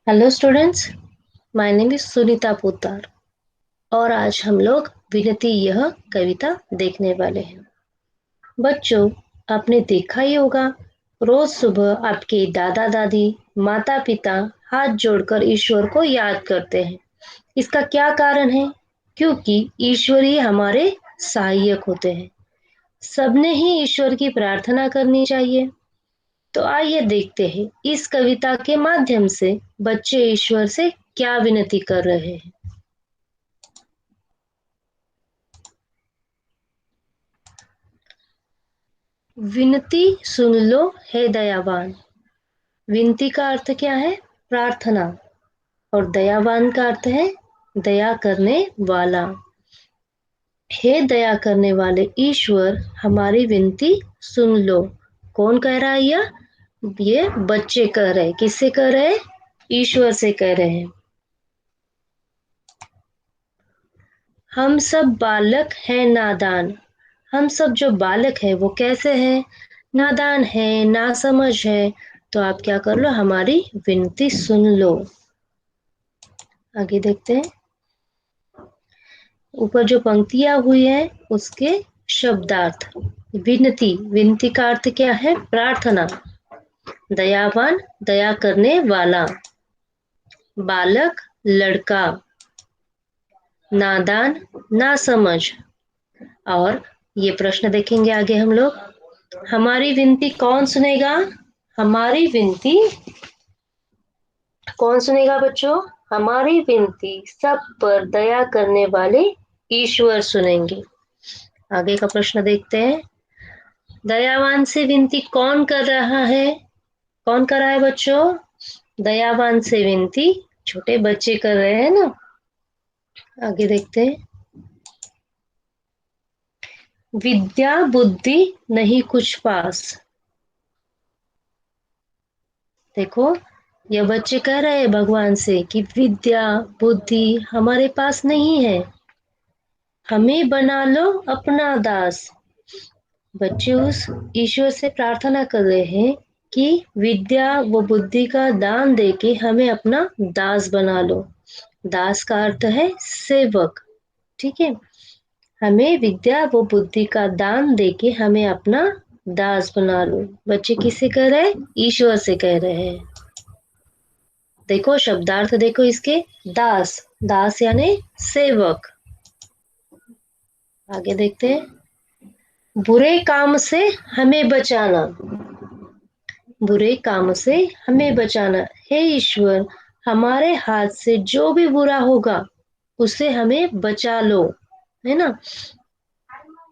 Hello students, my name is Sunita Poddar और आज हम लोग विनती यह कविता देखने वाले हैं। बच्चों, आपने देखा ही होगा, रोज सुबह आपके दादा दादी, माता पिता हाथ जोड़कर ईश्वर को याद करते हैं। इसका क्या कारण है? क्योंकि ईश्वर ही हमारे सहायक होते हैं। सबने ही ईश्वर की प्रार्थना करनी चाहिए। तो आइए देखते हैं इस कविता के माध्यम से बच्चे ईश्वर से क्या विनती कर रहे हैं। विनती सुन लो हे दयावान। विनती का अर्थ क्या है? प्रार्थना। और दयावान का अर्थ है दया करने वाला। हे दया करने वाले ईश्वर, हमारी विनती सुन लो। कौन कह रहा है ये बच्चे कह रहे हैं। किससे कह रहे हैं? ईश्वर से कह रहे हैं। हम सब बालक हैं नादान। हम सब जो बालक है वो कैसे हैं? नादान है, नासमझ है। तो आप क्या कर लो, हमारी विनती सुन लो। आगे देखते हैं। ऊपर जो पंक्तियां हुई है उसके शब्दार्थ। विनती, विनती का अर्थ क्या है? प्रार्थना। दयावान, दया करने वाला। बालक, लड़का। नादान, नासमझ। और ये प्रश्न देखेंगे आगे हम लोग। हमारी विनती कौन सुनेगा? हमारी विनती कौन सुनेगा बच्चों? हमारी विनती सब पर दया करने वाले ईश्वर सुनेंगे। आगे का प्रश्न देखते हैं। दयावान से विनती कौन कर रहा है? कौन कर रहा है बच्चों? दयावान से विनती छोटे बच्चे कर रहे हैं ना। आगे देखते हैं। विद्या बुद्धि नहीं कुछ पास। देखो, ये बच्चे कह रहे हैं भगवान से कि विद्या बुद्धि हमारे पास नहीं है, हमें बना लो अपना दास। बच्चे उस ईश्वर से प्रार्थना कर रहे हैं कि विद्या व बुद्धि का दान देके हमें अपना दास बना लो। दास का अर्थ है सेवक। ठीक है, हमें विद्या व बुद्धि का दान देके हमें अपना दास बना लो। बच्चे किससे कह रहे हैं? ईश्वर से कह रहे हैं। देखो शब्दार्थ, देखो इसके। दास, दास यानी सेवक। आगे देखते हैं। बुरे काम से हमें बचाना। बुरे काम से हमें बचाना। हे ईश्वर, हमारे हाथ से जो भी बुरा होगा उसे हमें बचा लो। है ना।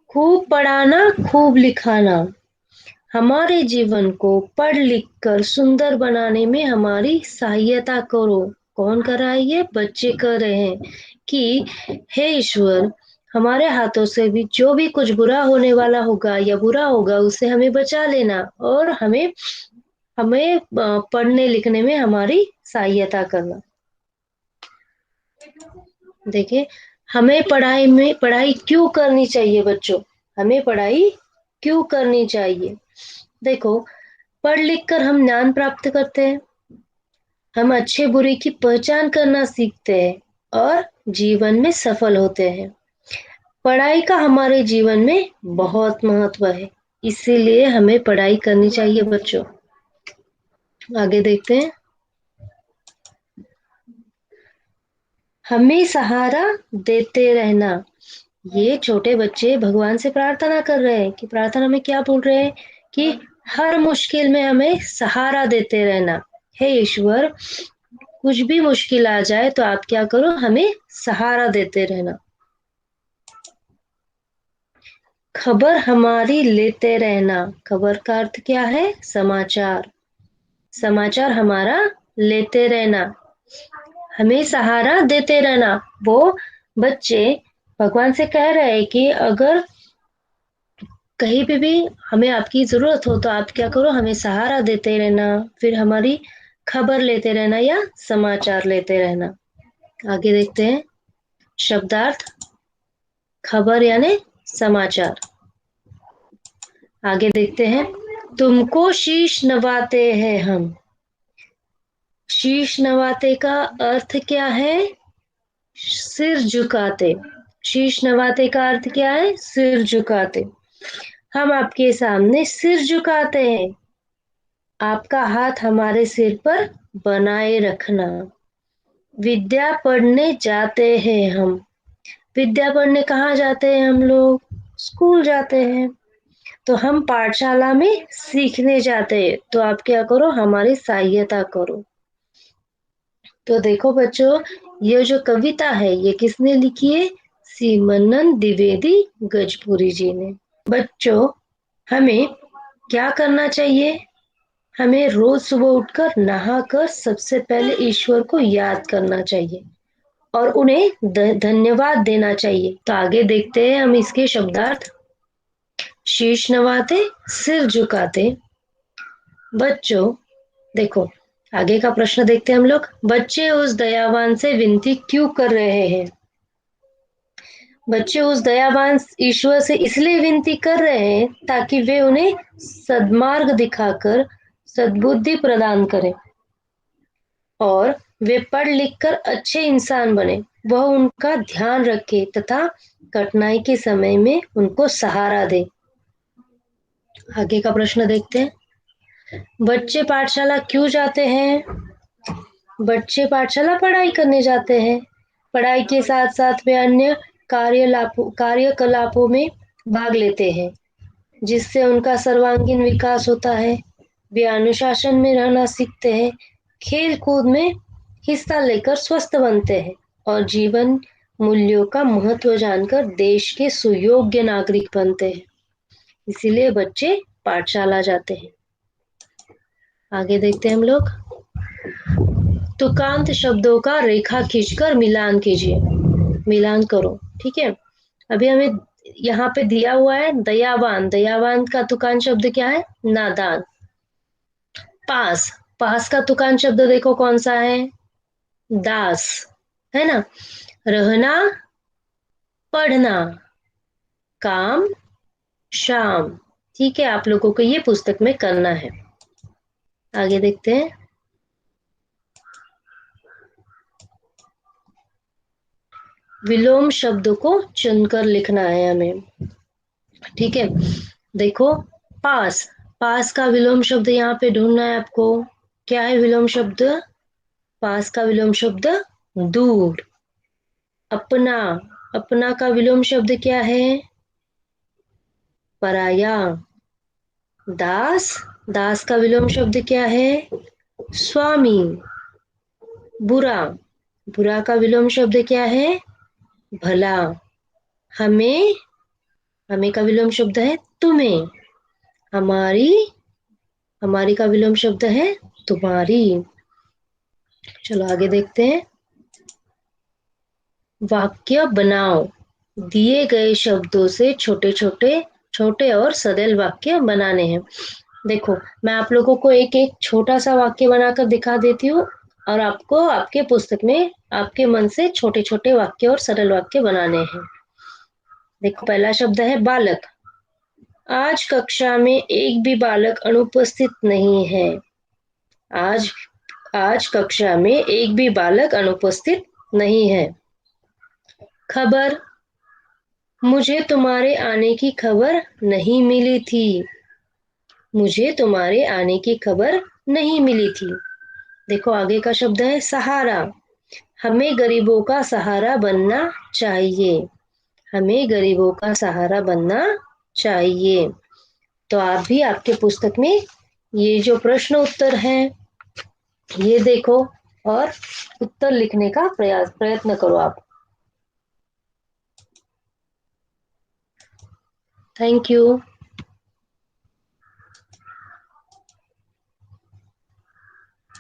खूब पढ़ाना, खूब लिखाना। हमारे जीवन को पढ़ लिख कर सुंदर बनाने में हमारी सहायता करो। कौन कर रहा है? ये बच्चे कर रहे हैं कि हे ईश्वर, हमारे हाथों से भी जो भी कुछ बुरा होने वाला होगा या बुरा होगा उसे हमें बचा लेना और हमें हमें पढ़ने लिखने में हमारी सहायता करना। देखिए, हमें पढ़ाई क्यों करनी चाहिए बच्चों? हमें पढ़ाई क्यों करनी चाहिए? देखो, पढ़ लिख कर हम ज्ञान प्राप्त करते हैं, हम अच्छे बुरे की पहचान करना सीखते हैं और जीवन में सफल होते हैं। पढ़ाई का हमारे जीवन में बहुत महत्व है, इसीलिए हमें पढ़ाई करनी चाहिए बच्चों। आगे देखते हैं। हमें सहारा देते रहना। ये छोटे बच्चे भगवान से प्रार्थना कर रहे हैं कि प्रार्थना में क्या बोल रहे हैं कि हर मुश्किल में हमें सहारा देते रहना। हे ईश्वर, कुछ भी मुश्किल आ जाए तो आप क्या करो, हमें सहारा देते रहना। खबर हमारी लेते रहना। खबर का अर्थ क्या है? समाचार। समाचार हमारा लेते रहना, हमें सहारा देते रहना। वो बच्चे भगवान से कह रहे हैं कि अगर कहीं पे भी हमें आपकी जरूरत हो तो आप क्या करो, हमें सहारा देते रहना, फिर हमारी खबर लेते रहना या समाचार लेते रहना। आगे देखते हैं। शब्दार्थ। खबर यानी समाचार। आगे देखते हैं। तुमको शीश नवाते हैं हम। शीश नवाते का अर्थ क्या है? सिर झुकाते। शीश नवाते का अर्थ क्या है? सिर झुकाते। हम आपके सामने सिर झुकाते हैं। आपका हाथ हमारे सिर पर बनाए रखना। विद्या पढ़ने जाते हैं हम। विद्या पढ़ने कहाँ जाते हैं हम लोग? स्कूल जाते हैं। तो हम पाठशाला में सीखने जाते हैं, तो आप क्या करो? हमारी सहायता करो। तो देखो बच्चों, ये जो कविता है ये किसने लिखी है? सीमानंद द्विवेदी गजपुरी जी ने। बच्चों, हमें क्या करना चाहिए? हमें रोज सुबह उठकर नहाकर सबसे पहले ईश्वर को याद करना चाहिए और उन्हें धन्यवाद देना चाहिए। तो आगे देखते हैं हम इसके शब्दार्थ। शीश नवाते, सिर झुकाते। बच्चों देखो, आगे का प्रश्न देखते हैं हम लोग। बच्चे उस दयावान से विनती क्यों कर रहे हैं? बच्चे उस दयावान ईश्वर से इसलिए विनती कर रहे हैं ताकि वे उन्हें सद्मार्ग दिखाकर सद्बुद्धि प्रदान करें और वे पढ़ लिख कर अच्छे इंसान बने। वह उनका ध्यान रखे तथा कठिनाई के समय में उनको सहारा दे। आगे का प्रश्न देखते हैं। बच्चे पाठशाला क्यों जाते हैं? बच्चे पाठशाला पढ़ाई करने जाते हैं। पढ़ाई के साथ साथ वे अन्य कार्यकलापों में भाग लेते हैं, जिससे उनका सर्वांगीण विकास होता है। वे अनुशासन में रहना सीखते हैं, खेल कूद में हिस्सा लेकर स्वस्थ बनते हैं और जीवन मूल्यों का महत्व जानकर देश के सुयोग्य नागरिक बनते हैं। इसीलिए बच्चे पाठशाला जाते हैं। आगे देखते हैं हम लोग। तुकांत शब्दों का रेखा खींचकर मिलान कीजिए। मिलान करो। ठीक है। अभी हमें यहाँ पे दिया हुआ है दयावान। दयावान का तुकान शब्द क्या है? नादान। पास। पास का तुकान शब्द देखो कौन सा है? दास। है ना? रहना, पढ़ना, काम, शाम। ठीक है, आप लोगों को ये पुस्तक में करना है। आगे देखते हैं। विलोम शब्द को चुनकर लिखना है हमें। ठीक है। देखो, पास। पास का विलोम शब्द यहाँ पे ढूंढना है आपको। क्या है विलोम शब्द? पास का विलोम शब्द दूर। अपना। अपना का विलोम शब्द क्या है? पराया। दास। दास का विलोम शब्द क्या है? स्वामी। बुरा। बुरा का विलोम शब्द क्या है? भला। हमें। हमें का विलोम शब्द है तुम्हें। हमारी। हमारी का विलोम शब्द है तुम्हारी। चलो आगे देखते हैं। वाक्य बनाओ। दिए गए शब्दों से छोटे छोटे छोटे और सरल वाक्य बनाने हैं। देखो, मैं आप लोगों को एक एक छोटा सा वाक्य बनाकर दिखा देती हूँ और आपको आपके पुस्तक में आपके मन से छोटे छोटे वाक्य और सरल वाक्य बनाने हैं। देखो, पहला शब्द है बालक। आज कक्षा में एक भी बालक अनुपस्थित नहीं है। आज आज कक्षा में एक भी बालक अनुपस्थित नहीं है। खबर। मुझे तुम्हारे आने की खबर नहीं मिली थी। मुझे तुम्हारे आने की खबर नहीं मिली थी। देखो, आगे का शब्द है सहारा। हमें गरीबों का सहारा बनना चाहिए। हमें गरीबों का सहारा बनना चाहिए। तो आप भी आपके पुस्तक में ये जो प्रश्न उत्तर हैं ये देखो और उत्तर लिखने का प्रयत्न करो आप। Thank you.